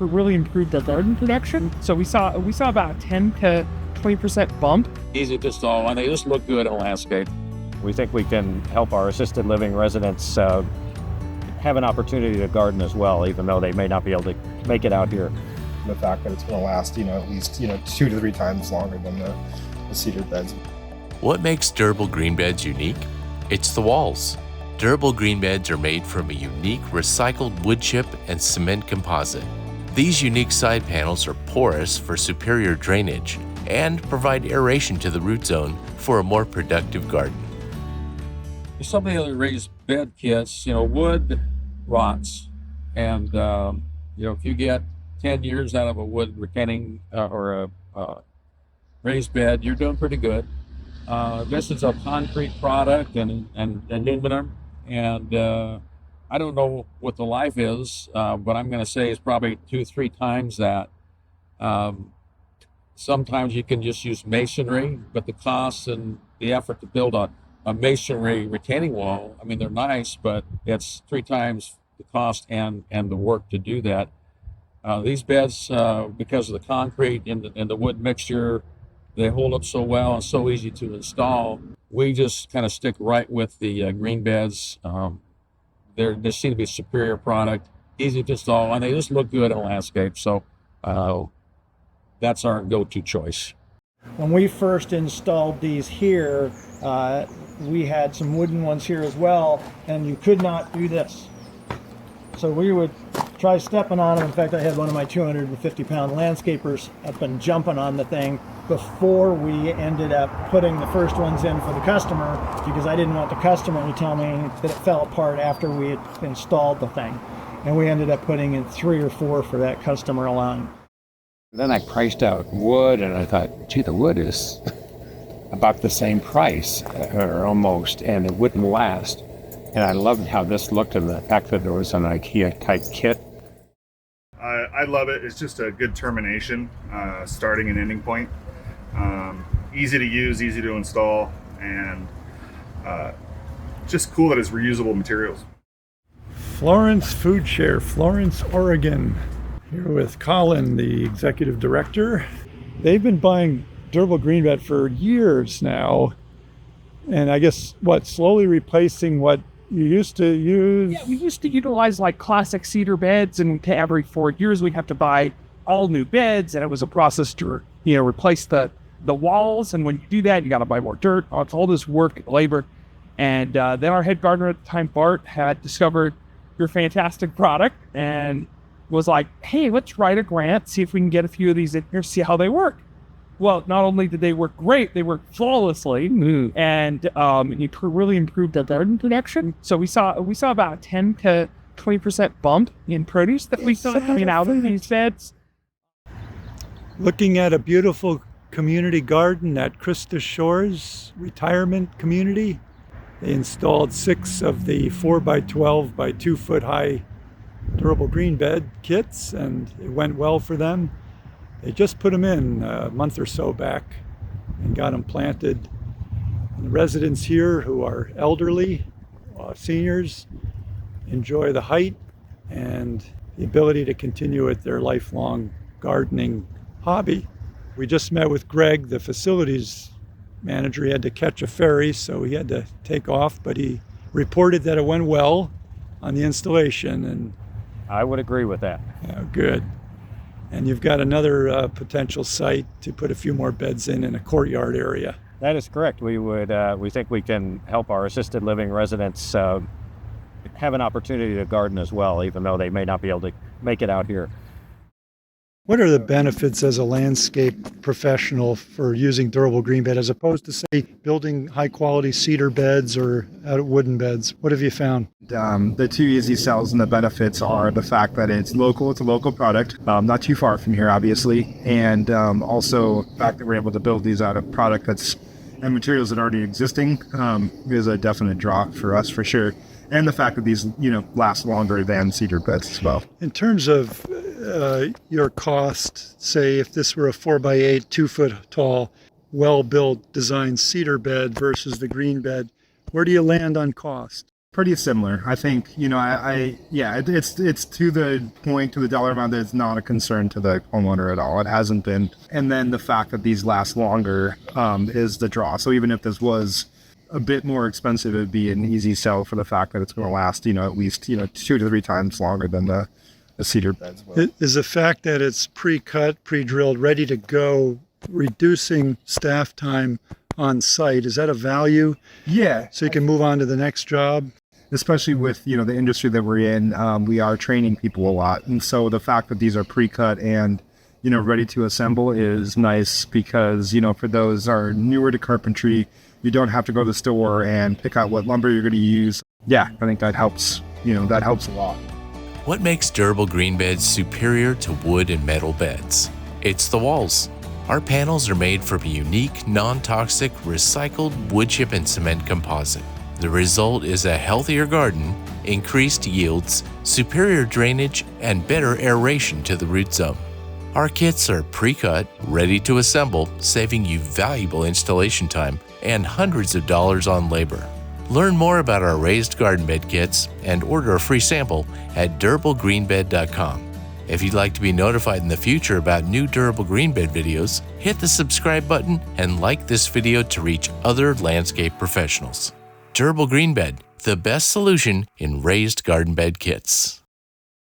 really improved the garden production. So we saw about 10 to 20% bump. Easy to install, and they just look good in landscape. We think we can help our assisted living residents have an opportunity to garden as well, even though they may not be able to make it out here. The fact that it's going to last, at least, 2 to 3 times longer than the cedar beds. What makes Durable GreenBeds unique? It's the walls. Durable GreenBeds are made from a unique recycled wood chip and cement composite. These unique side panels are porous for superior drainage and provide aeration to the root zone for a more productive garden. Some of the other raised bed kits, wood rots. And, if you get 10 years out of a wood retaining or a raised bed, you're doing pretty good. This is a concrete product and aluminum. And I don't know what the life is, but I'm going to say it's probably 2-3 times that. Sometimes you can just use masonry, but the cost and the effort to build a masonry retaining wall, they're nice, but it's 3 times the cost and the work to do that. These beds, because of the concrete and the wood mixture, they hold up so well and so easy to install. We just kind of stick right with the GreenBeds. They seem to be a superior product, easy to install, and they just look good in landscape. So that's our go-to choice. When we first installed these here, we had some wooden ones here as well, and you could not do this. So we would try stepping on them. In fact, I had one of my 250-pound landscapers up and jumping on the thing before we ended up putting the first ones in for the customer, because I didn't want the customer to tell me that it fell apart after we had installed the thing. And we ended up putting in 3 or 4 for that customer alone. Then I priced out wood, and I thought, gee, the wood is about the same price, or almost, and it wouldn't last. And I loved how this looked, and the fact that there was an IKEA-type kit. I love it. It's just a good termination, starting and ending point. Easy to use, easy to install, and just cool that it's reusable materials. Florence Food Share, Florence, Oregon. Here with Colin, the executive director. They've been buying Durable GreenBed for years now. And I guess, slowly replacing what you used to use? Yeah, we used to utilize like classic cedar beds, and every 4 years we'd have to buy all new beds, and it was a process to, replace the walls. And when you do that, you got to buy more dirt. It's all this work and labor. And then our head gardener at the time, Bart, had discovered your fantastic product and was like, hey, let's write a grant, see if we can get a few of these in here, see how they work. Well, not only did they work great, they worked flawlessly, and it really improved the garden production. So we saw about 10 to 20% bump in produce that we saw coming out of these beds. Looking at a beautiful community garden at Crista Shores retirement community. They installed 6 of the 4x12 by 2 foot high Durable GreenBed kits, and it went well for them. They just put them in a month or so back and got them planted. And the residents here, who are elderly, seniors, enjoy the height and the ability to continue with their lifelong gardening hobby. We just met with Greg, the facilities manager. He had to catch a ferry, so he had to take off, but he reported that it went well on the installation. And I would agree with that. yeah, good. And you've got another potential site to put a few more beds in a courtyard area. That is correct. We think we can help our assisted living residents have an opportunity to garden as well, even though they may not be able to make it out here. What are the benefits as a landscape professional for using Durable GreenBed as opposed to, say, building high-quality cedar beds or wooden beds? What have you found? The 2 easy sells and the benefits are the fact that it's local. It's a local product, not too far from here, obviously. And also the fact that we're able to build these out of product and materials that are already existing is a definite draw for us, for sure. And the fact that these, last longer than cedar beds as well. In terms of your cost, say if this were a 4x8, 2 foot tall, well-built, designed cedar bed versus the GreenBed, where do you land on cost? Pretty similar. I think, it's to the point, to the dollar amount that it's not a concern to the homeowner at all. It hasn't been. And then the fact that these last longer is the draw. So even if this was a bit more expensive, it'd be an easy sell for the fact that it's going to last, at least, 2 to 3 times longer than the cedar beds. Is the fact that it's pre-cut, pre-drilled, ready to go, reducing staff time on site, is that a value? Yeah. So you can move on to the next job? Especially with, the industry that we're in, we are training people a lot. And so the fact that these are pre-cut and, ready to assemble is nice because, for those are newer to carpentry, you don't have to go to the store and pick out what lumber you're going to use. Yeah, I think that helps, that helps a lot. What makes durable green beds superior to wood and metal beds? It's the walls. Our panels are made from a unique, non-toxic, recycled wood chip and cement composite. The result is a healthier garden, increased yields, superior drainage, and better aeration to the root zone. Our kits are pre-cut, ready to assemble, saving you valuable installation time and hundreds of dollars on labor. Learn more about our raised garden bed kits and order a free sample at durablegreenbed.com. If you'd like to be notified in the future about new Durable GreenBed videos, hit the subscribe button and like this video to reach other landscape professionals. Durable GreenBed, the best solution in raised garden bed kits.